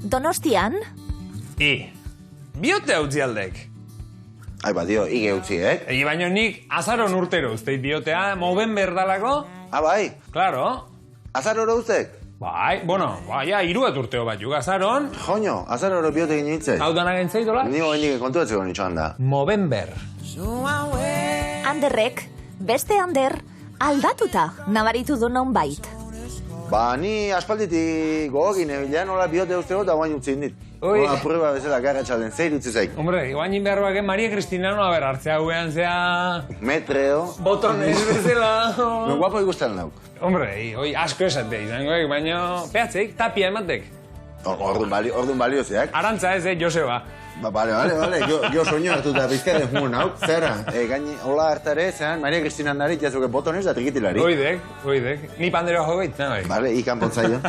Donostian? Biote utzi aldek. Aiba, dio, ige utzi, Egi baino nik azaron urtero uzteit biotea, moben berdalako. Bai? Claro. Azaroro uztek? Bai, ja, 3 urteo bat juk azaron. Joño, azaroro biote egin nintzen. Hau dana gentzei dola? Nigo gendik kontuetzeko nitxoan da. Movember. Anderrek, beste Ander, aldatuta nabaritu du nonbait. Ni aspalditik gogin ebilean nola biote usteko eta guain utzi dit. Nola prueba bezala garratxalden, zeir utzi zaik. Hombre, guain inberroak Maria Cristina no haber hartzea guean zea... Metreo. Botones bezala... No guapo ikusten nauk. Hombre, asko esate izangoek, baina peatzeik, tapia ematek. Orduan baliozeak. Arantza ez, Joseba. Bale, jo soño hartu eta bizkarren jugu nauk. Zerra, gaini, hola hartare, zean, Maria Cristina handari, jazuke botones da trikitilari. Oidek. Ni panderoa jogoit, nahi. Bale, ikan potzaio.